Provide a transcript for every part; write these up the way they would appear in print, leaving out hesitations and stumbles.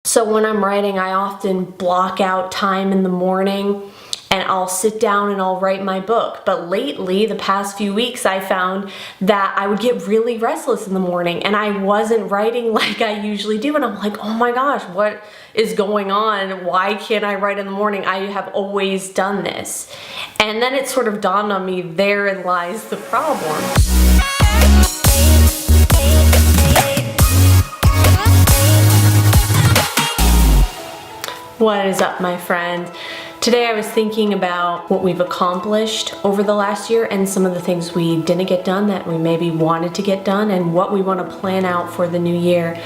So when I'm writing, I often block out time in the morning and I'll sit down and I'll write my book. But lately, the past few weeks, I found that I would get really restless in the morning and I wasn't writing like I usually do. And I'm like, oh my gosh, what is going on? Why can't I write in the morning? I have always done this. And then it sort of dawned on me, therein lies the problem. What is up, my friend? Today I was thinking about what we've accomplished over the last year and some of the things we didn't get done that we maybe wanted to get done and what we want to plan out for the new year.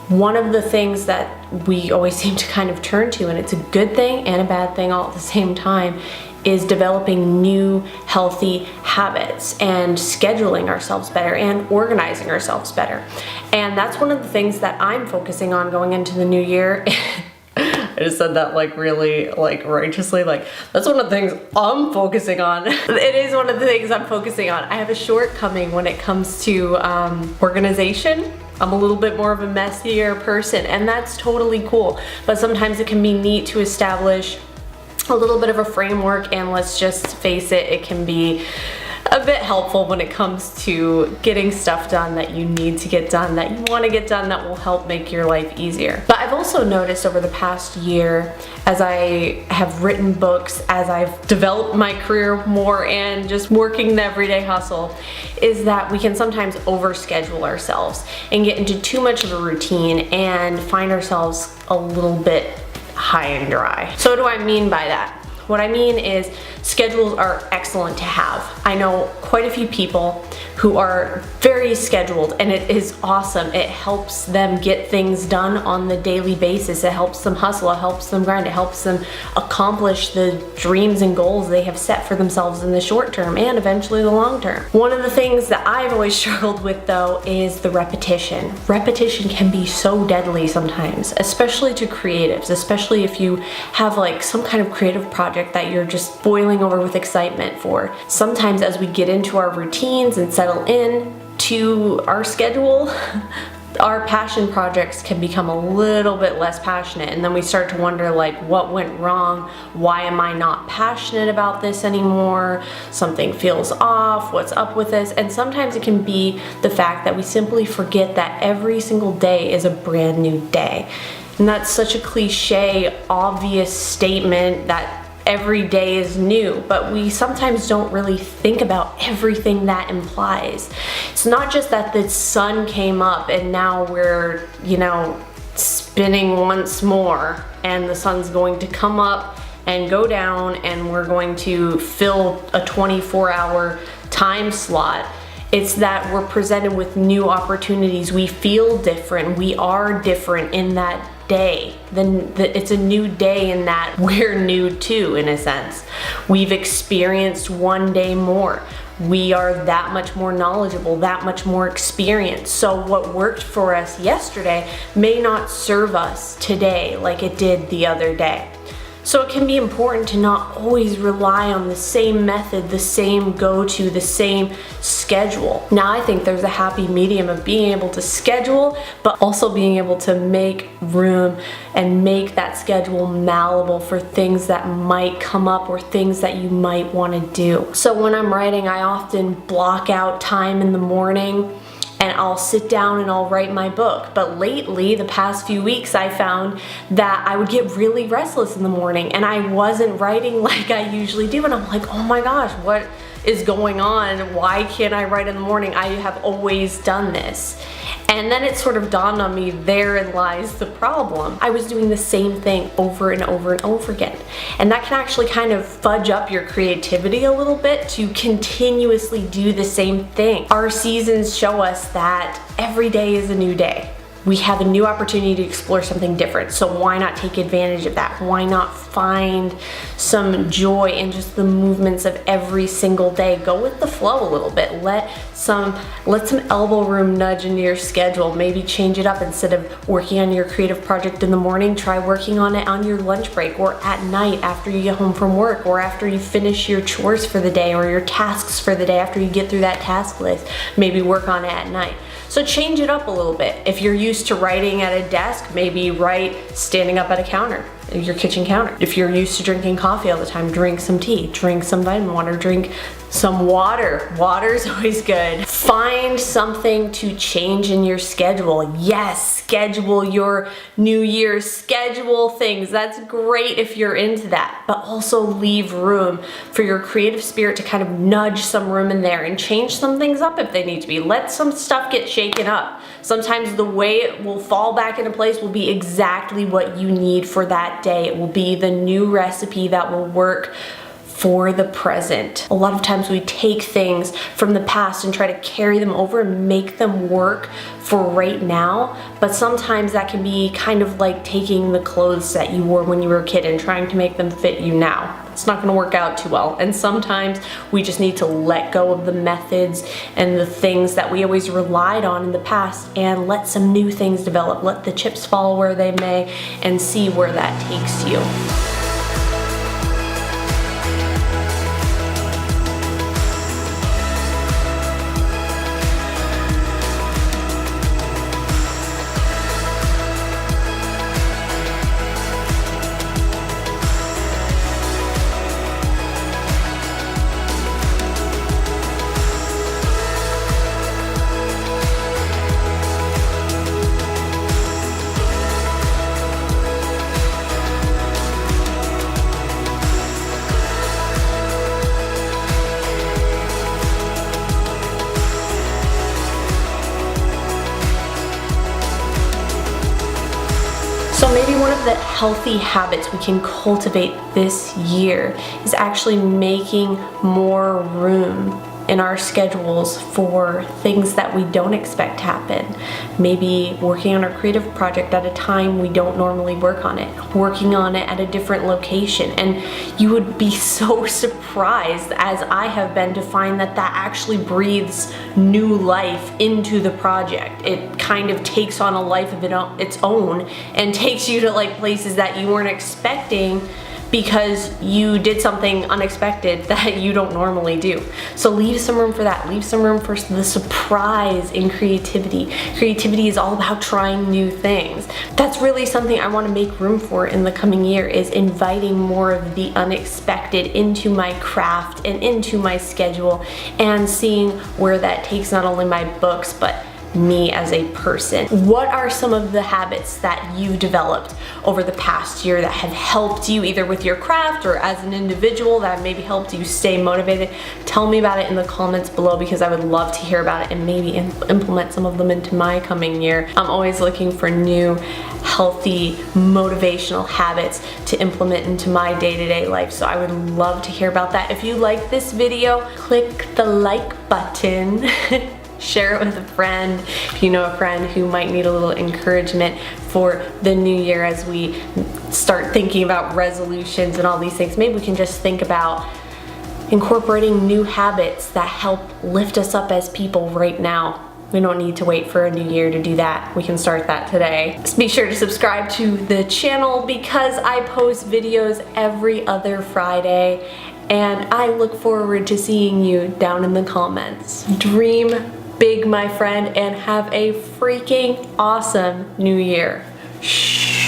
One of the things that we always seem to kind of turn to, and it's a good thing and a bad thing all at the same time, is developing new healthy habits and scheduling ourselves better and organizing ourselves better. And that's one of the things that I'm focusing on going into the new year. I just said that really righteously. That's one of the things I'm focusing on. It is one of the things I'm focusing on. I have a shortcoming when it comes to organization. I'm a little bit more of a messier person, and that's totally cool. But sometimes it can be neat to establish a little bit of a framework, and let's just face it, it can be a bit helpful when it comes to getting stuff done that you need to get done, that you want to get done, that will help make your life easier. But I've also noticed over the past year, as I have written books, as I've developed my career more and just working the everyday hustle, is that we can sometimes overschedule ourselves and get into too much of a routine and find ourselves a little bit high and dry. So what do I mean by that? What I mean is schedules are excellent to have. I know quite a few people who are very scheduled, and it is awesome. It helps them get things done on the daily basis. It helps them hustle, it helps them grind, it helps them accomplish the dreams and goals they have set for themselves in the short term and eventually the long term. One of the things that I've always struggled with though is the repetition. Repetition can be so deadly sometimes, especially to creatives, especially if you have some kind of creative project that you're just boiling over with excitement for. Sometimes as we get into our routines and settle in to our schedule, our passion projects can become a little bit less passionate, and then we start to wonder what went wrong? Why am I not passionate about this anymore? Something feels off, what's up with this? And sometimes it can be the fact that we simply forget that every single day is a brand new day. And that's such a cliche, obvious statement that every day is new, but we sometimes don't really think about everything that implies. It's not just that the sun came up and now we're, spinning once more and the sun's going to come up and go down and we're going to fill a 24-hour time slot. It's that we're presented with new opportunities. We feel different. We are different in that day. It's a new day in that we're new too, in a sense. We've experienced one day more. We are that much more knowledgeable, that much more experienced. So what worked for us yesterday may not serve us today like it did the other day. So it can be important to not always rely on the same method, the same go-to, the same schedule. Now I think there's a happy medium of being able to schedule, but also being able to make room and make that schedule malleable for things that might come up or things that you might want to do. So when I'm writing, I often block out time in the morning and I'll sit down and I'll write my book. But lately, the past few weeks, I found that I would get really restless in the morning and I wasn't writing like I usually do. And I'm like, oh my gosh, what is going on? Why can't I write in the morning? I have always done this. And then it sort of dawned on me, therein lies the problem. I was doing the same thing over and over and over again. And that can actually kind of fudge up your creativity a little bit to continuously do the same thing. Our seasons show us that every day is a new day. We have a new opportunity to explore something different. So why not take advantage of that? Why not find some joy in just the movements of every single day? Go with the flow a little bit. Let some elbow room nudge into your schedule. Maybe change it up. Instead of working on your creative project in the morning, try working on it on your lunch break or at night after you get home from work or after you finish your chores for the day or your tasks for the day. After you get through that task list, maybe work on it at night. So change it up a little bit. If you're used used to writing at a desk, maybe write standing up at a counter, your kitchen counter. If you're used to drinking coffee all the time, drink some tea, drink some vitamin water, drink some water. Water's always good. Find something to change in your schedule. Yes, schedule your New Year, schedule things. That's great if you're into that, but also leave room for your creative spirit to kind of nudge some room in there and change some things up if they need to be. Let some stuff get shaken up. Sometimes the way it will fall back into place will be exactly what you need for that day. It will be the new recipe that will work for the present. A lot of times we take things from the past and try to carry them over and make them work for right now, but sometimes that can be kind of like taking the clothes that you wore when you were a kid and trying to make them fit you now. It's not gonna work out too well, and sometimes we just need to let go of the methods and the things that we always relied on in the past and let some new things develop. Let the chips fall where they may and see where that takes you. So maybe one of the healthy habits we can cultivate this year is actually making more room in our schedules for things that we don't expect to happen. Maybe working on a creative project at a time we don't normally work on it, working on it at a different location. And you would be so surprised, as I have been, to find that that actually breathes new life into the project. It kind of takes on a life of its own and takes you to like places that you weren't expecting, because you did something unexpected that you don't normally do. So leave some room for that. Leave some room for the surprise in creativity. Creativity is all about trying new things. That's really something I want to make room for in the coming year, is inviting more of the unexpected into my craft and into my schedule, and seeing where that takes not only my books, but me as a person. What are some of the habits that you've developed over the past year that have helped you either with your craft or as an individual, that maybe helped you stay motivated? Tell me about it in the comments below, because I would love to hear about it and maybe implement some of them into my coming year. I'm always looking for new, healthy, motivational habits to implement into my day-to-day life. So I would love to hear about that. If you like this video, click the like button. Share it with a friend if you know a friend who might need a little encouragement for the new year as we start thinking about resolutions and all these things. Maybe we can just think about incorporating new habits that help lift us up as people right now. We don't need to wait for a new year to do that. We can start that today. Just be sure to subscribe to the channel, because I post videos every other Friday, and I look forward to seeing you down in the comments. Dream big, my friend, and have a freaking awesome new year. Shh.